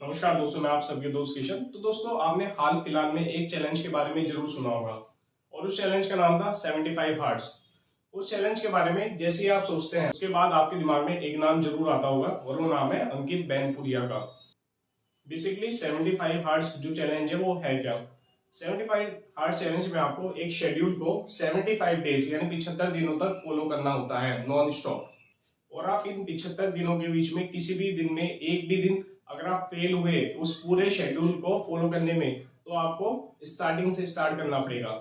नमस्कार दोस्तों, मैं आप सबके दोस्त किशन। तो दोस्तों, आपने हाल फिलहाल में एक चैलेंज के बारे में जरूर सुना होगा और उस चैलेंज का नाम था 75 हार्ट्स। उस चैलेंज के बारे में जैसे ही आप सोचते हैं उसके बाद आपके दिमाग में एक नाम जरूर आता होगा और वो नाम है अंकित बैनपुरिया का। बेसिकली 75 हार्ट्स जो चैलेंज है वो है क्या? 75 हार्ट्स चैलेंज में आपको एक शेड्यूल को 75 डेज यानी 75 दिनों तक फॉलो करना होता है नॉन स्टॉप। और आप इन 75 दिनों के बीच में किसी भी दिन में एक भी दिन अगर आप फेल हुए उस पूरे शेड्यूल को फॉलो करने में, तो आपको स्टार्टिंग से स्टार्ट करना पड़ेगा।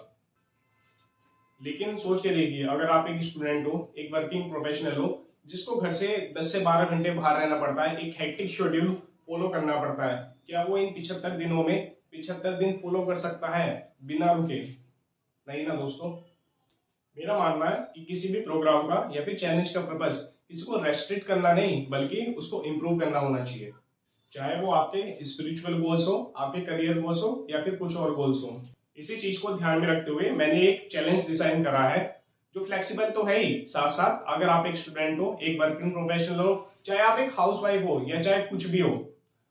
लेकिन सोच के देखिए, अगर आप एक स्टूडेंट हो, एक वर्किंग प्रोफेशनल हो, जिसको घर से 10 से 12 घंटे बाहर रहना पड़ता है, एक हेक्टिक शेड्यूल फॉलो करना पड़ता है, क्या वो इन 75 दिनों में 75 दिन फॉलो कर सकता है बिना रुके? नहीं ना दोस्तों। मेरा मानना है कि किसी भी प्रोग्राम का या फिर चैलेंज का पर्पस इसको रेस्ट्रिक्ट करना नहीं, बल्कि उसको इम्प्रूव करना होना चाहिए। चाहे वो आपके स्पिरिचुअल गोल्स हो, आपके करियर गोल्स हो या फिर कुछ और गोल्स हो। इसी चीज को ध्यान में रखते हुए मैंने एक चैलेंज डिजाइन करा है जो फ्लेक्सिबल तो है ही, साथ साथ अगर आप एक स्टूडेंट हो, एक वर्किंग प्रोफेशनल हो, चाहे आप एक हाउसवाइफ हो या चाहे कुछ भी हो,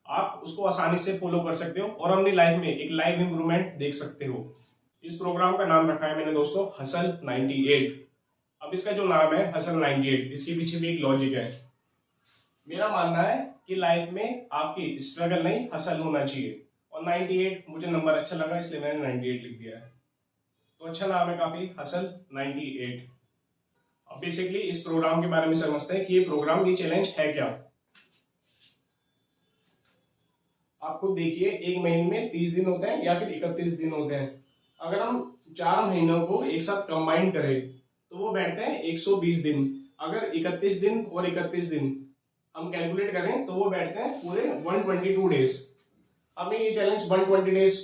आप उसको आसानी से फॉलो कर सकते हो और अपनी लाइफ में एक लाइव इंप्रूवमेंट देख सकते हो। इस प्रोग्राम का नाम रखा है मैंने दोस्तों हसल 98। अब इसका जो नाम है हसल 98, इसके पीछे भी एक लॉजिक है। मेरा मानना है कि लाइफ में आपकी स्ट्रगल नहीं हसल होना चाहिए, और 98 मुझे नंबर अच्छा लगा इसलिए मैंने 98 लिख दिया है। तो अच्छा नाम है काफी, हसल 98। अब बेसिकली इस प्रोग्राम के बारे में समझते हैं कि ये प्रोग्राम, ये चैलेंज है क्या। आप खुद देखिए, एक महीने में 30 दिन होते हैं या फिर 31 दिन होते हैं। अगर हम 4 महीनों को एक साथ कंबाइन करें तो वो बैठते हैं 120 दिन। अगर 31 दिन और 31 दिन हम कैलकुलेट करें तो वो बैठते हैं पूरे 122 डेज। हमें ये चैलेंज 120 डेज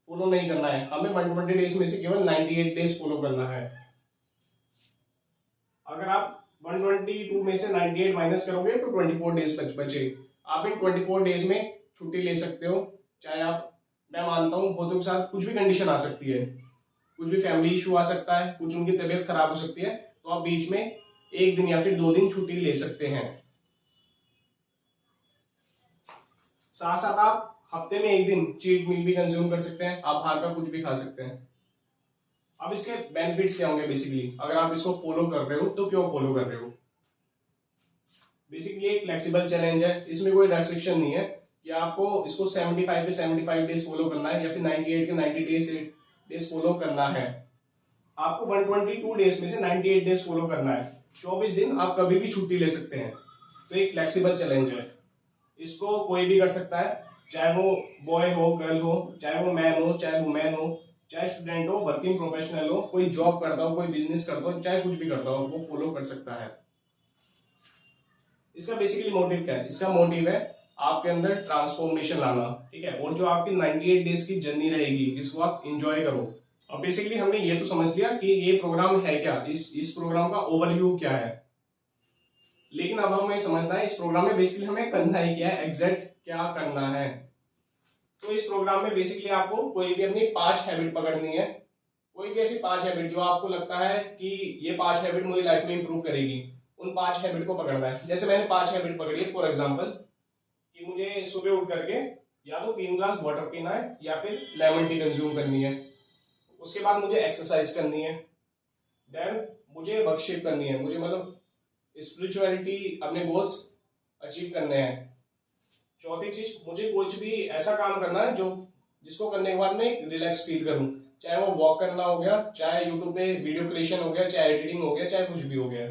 फॉलो नहीं करना है, हमें 120 डेज में से केवल 98 डेज फॉलो करना है। अगर आप 122 में से 98 माइनस करोगे तो 24 डेज बचे। आप इन 24 डेज में छुट्टी ले सकते हो। चाहे आप, मैं मानता हूँ बहुतों के साथ कुछ भी कंडीशन आ सकती है, कुछ भी फैमिली इशू आ सकता है, कुछ उनकी तबीयत खराब हो सकती है, तो आप बीच में एक दिन या फिर 2 दिन छुट्टी ले सकते हैं। साथ साथ आप हफ्ते में एक दिन चीट मील भी कंज्यूम कर सकते हैं, आप बाहर का कुछ भी खा सकते हैं। अब इसके बेनिफिट्स क्या होंगे? बेसिकली अगर आप इसको फॉलो कर रहे हो तो क्यों फॉलो कर रहे हो? बेसिकली एक फ्लेक्सिबल चैलेंज है, इसमें कोई रेस्ट्रिक्शन नहीं है कि आपको इसको 75 के 75 डेज फॉलो करना है या फिर 98 के 90 डेज फॉलो करना है। आपको 122 डेज में से 98 डेज फॉलो करना है। 24 दिन आप कभी भी छुट्टी ले सकते हैं। तो एक फ्लेक्सिबल चैलेंज है, इसको कोई भी कर सकता है, चाहे वो बॉय हो, गर्ल हो, चाहे वो मैन हो, चाहे वुमेन हो, चाहे स्टूडेंट हो, वर्किंग प्रोफेशनल हो, कोई जॉब करता हो, कोई बिजनेस करता हो, चाहे कुछ भी करता हो, वो फॉलो कर सकता है। इसका बेसिकली मोटिव क्या है? इसका मोटिव है आपके अंदर ट्रांसफॉर्मेशन लाना, ठीक है। और जो आपकी 98 डेज की जर्नी रहेगी, इसको आप इंजॉय करो। अब बेसिकली हमने ये तो समझ लिया कि ये प्रोग्राम है क्या, इस प्रोग्राम का ओवरव्यू क्या है। लेकिन अब हमें समझना है इस प्रोग्राम में बेसिकली हमें करना है क्या, एग्जैक्ट क्या करना है। तो इस प्रोग्राम में बेसिकली आपको कोई भी अपनी 5 हैबिट पकड़नी है। कोई भी ऐसी 5 हैबिट जो आपको लगता है कि ये 5 हैबिट मुझे लाइफ में इंप्रूव करेगी, उन 5 हैबिट को पकड़ना है। जैसे मैंने 5 हैबिट पकड़ी है, फॉर एग्जांपल कि मुझे सुबह उठ करके या तो 3 ग्लास वाटर पीना है या फिर लेमन टी कंज्यूम करनी है। उसके बाद मुझे एक्सरसाइज करनी है। देन मुझे वर्कशिप करनी है, मुझे मतलब स्पिरिचुअलिटी, अपने गोल्स अचीव करने हैं। चौथी चीज, मुझे कुछ भी ऐसा काम करना है जो जिसको करने के बाद मैं रिलैक्स फील करूं, चाहे वो वॉक करना हो गया, चाहे यूट्यूब पे वीडियो क्रिएशन हो गया, चाहे एडिटिंग हो गया, चाहे कुछ भी हो गया।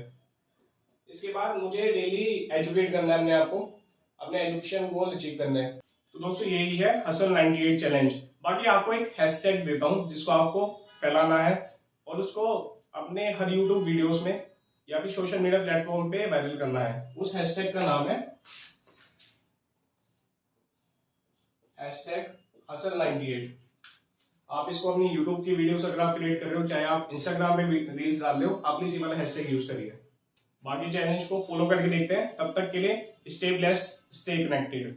इसके बाद मुझे डेली एजुकेट करना है अपने आप को, अपने एजुकेशन गोल अचीव करना है। तो दोस्तों यही है हसल 98 चैलेंज। बाकी आपको एक हैशटैग देता हूं जिसको आपको फैलाना है और उसको अपने हर यूट्यूब वीडियोस में या फिर सोशल मीडिया प्लेटफॉर्म पे वायरल करना है। उस हैशटैग का नाम है हसल 98। आप इसको अपनी यूट्यूब की वीडियोस अगर आप क्रिएट कर रहे हो, चाहे आप इंस्टाग्राम पे रील्स डाल रहे हो, आप इसी वाला हैशटैग यूज करिए। बाकी चैलेंज को फॉलो करके देखते हैं। तब तक के लिए स्टे ब्लेस्ड, स्टे कनेक्टेड।